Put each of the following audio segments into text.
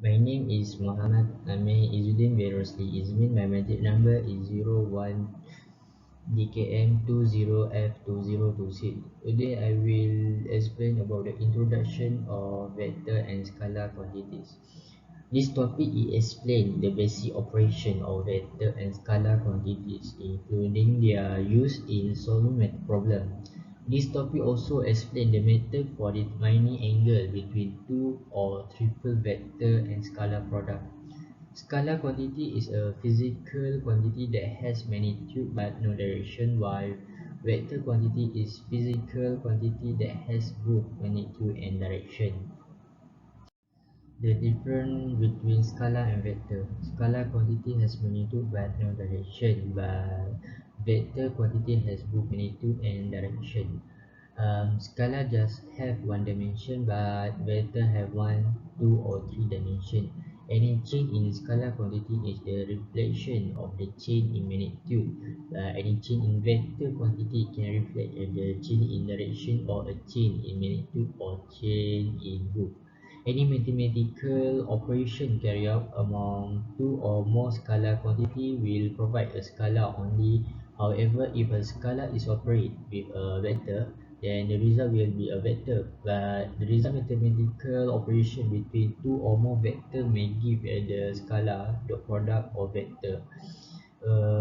My name is Muhammad Amir Izzuddin Berosli. Izmin biometric number is 01 DKM 20F2026. Today I will explain about the introduction of vector and scalar quantities. This topic explains the basic operation of vector and scalar quantities, including their use in solving math problems. This topic also explains the method for determining angle between two or triple vector and scalar product. Scalar quantity is a physical quantity that has magnitude but no direction, while vector quantity is physical quantity that has both magnitude and direction. The difference between scalar and vector. Scalar quantity has magnitude but no direction, but vector quantity has both magnitude and direction. Scalar just have one dimension, but vector have one, two, or three dimension. Any change in scalar quantity is the reflection of the change in magnitude. Any change in vector quantity can reflect the change in direction or a change in magnitude or change in group. Any mathematical operation carried out among two or more scalar quantity will provide a scalar only. However, if a scalar is operated with a vector, then the result will be a vector. But the result mathematical operation between two or more vector may give the scalar dot product or vector.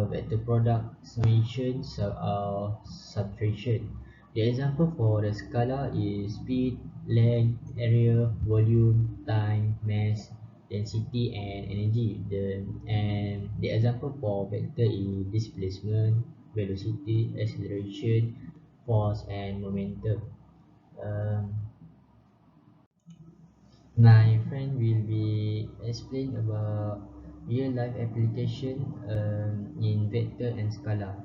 Vector product summation or subtraction. The example for the scalar is speed, length, area, volume, time, mass, density, and energy. The example for vector is displacement, velocity, acceleration, force, and momentum. Um, my friend will be explain about real life application in vector and scalar.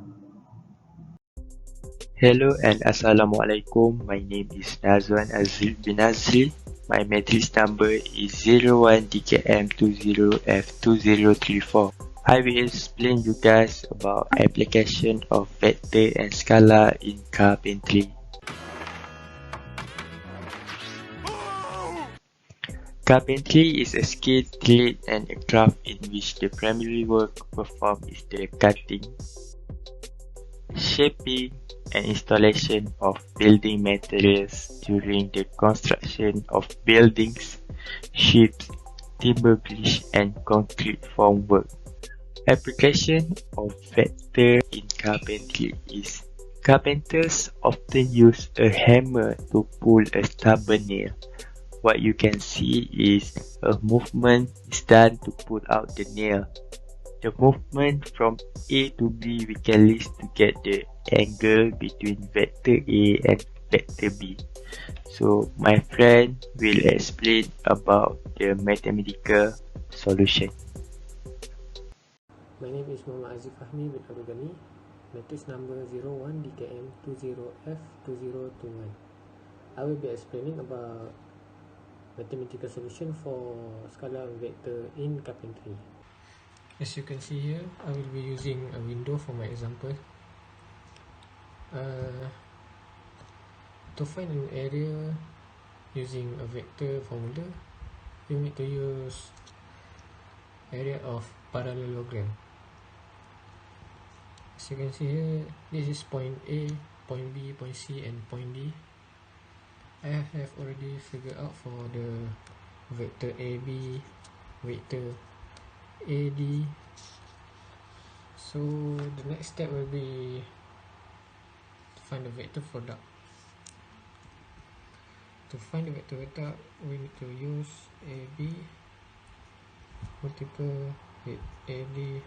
Hello and Assalamualaikum. My name is Nazwan Azil bin Azil. My matrix number is 01DKM20F2034. I will explain you guys about application of vector and scalar in carpentry. Carpentry is a skilled trade and a craft in which the primary work performed is the cutting, shaping, and installation of building materials during the construction of buildings, ships, timber bridge, and concrete formwork. Application of vector in carpentry is carpenters often use a hammer to pull a stubborn nail. What you can see is a movement is done to pull out the nail. The movement from A to B we can list to get the angle between vector A and vector B. So my friend will explain about the mathematical solution. My name is Muhammad Azif Fahmi bin Abdul Ghani, matrix number 01DKM20F2021. I will be explaining about mathematical solution for scalar and vector in carpentry. As you can see here, I will be using a window for my example. To find an area using a vector formula, you need to use area of parallelogram. As you can see here, this is point A, point B, point C, and point D. I have already figured out for the vector AB, vector AD. So the next step will be to find the vector product. To find the vector product, we need to use AB multiple with AD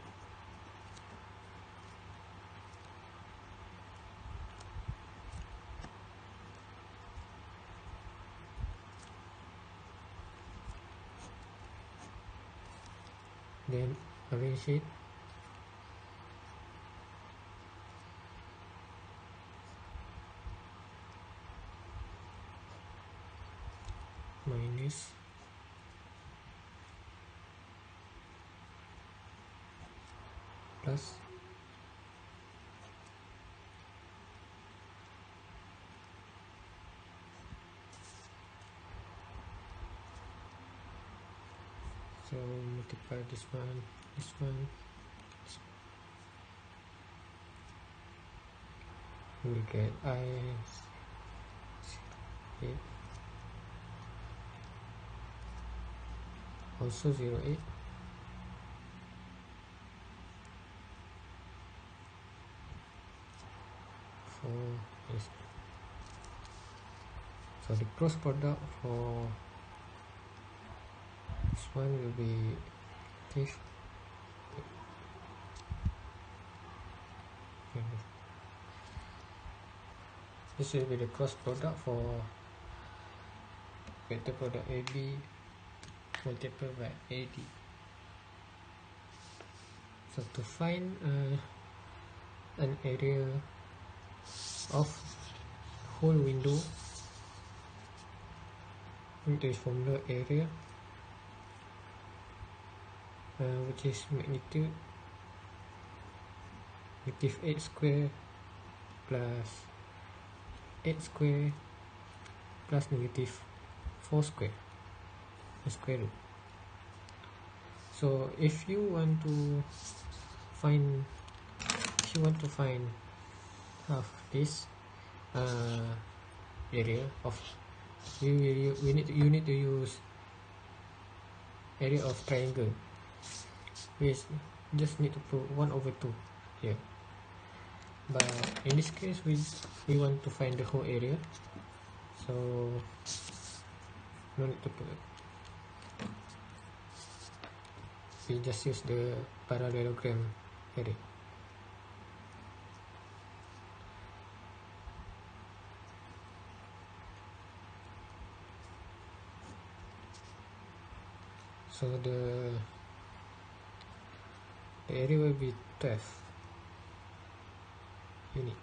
then arrange it minus plus So multiply this one, we get I 8, also 0, 8. For this, so the cross product for this one will be this. This will be the cross product for vector product AB multiplied by AD. So to find an area of whole window, there is formula area, which is magnitude -8 square plus 8 square plus -4 square, the square root. So if you want to find half this area of you need to use area of triangle. We just need to put 1/2 here, but in this case we want to find the whole area, so no need to put it. We just use the parallelogram area. So the area will be 12 unit.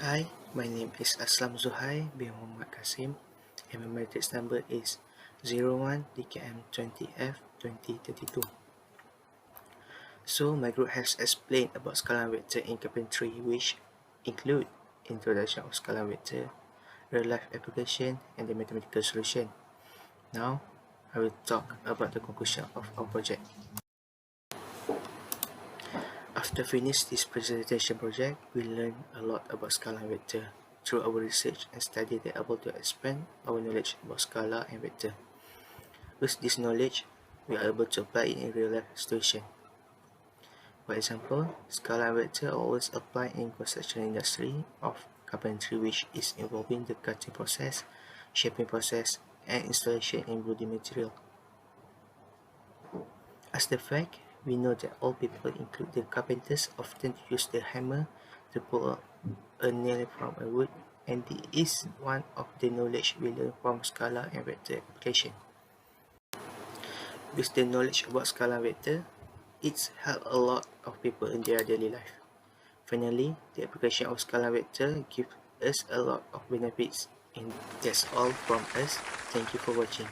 Hi, my name is Aslam Zuhai bin Muhammad Kasim and my matrix number is 01 DKM 20F 2032. So my group has explained about scalar vector in carpentry, which include introduction of scalar vector, real life application and the mathematical solution. Now I will talk about the conclusion of our project. After finish this presentation project, we learned a lot about scalar and vector. Through our research and study, they are able to expand our knowledge about scalar and vector. With this knowledge, we are able to apply it in real life situation. For example, scalar and vector are always applied in construction industry of carpentry, which is involving the cutting process, shaping process, and installation in building material. As the fact, we know that all people, including the carpenters, often use the hammer to pull a nail from a wood, and this is one of the knowledge we learn from scalar and vector application. With the knowledge about scalar and vector, it's helped a lot of people in their daily life. Finally, the application of scalar and vector gives us a lot of benefits, and that's all from us. Thank you for watching.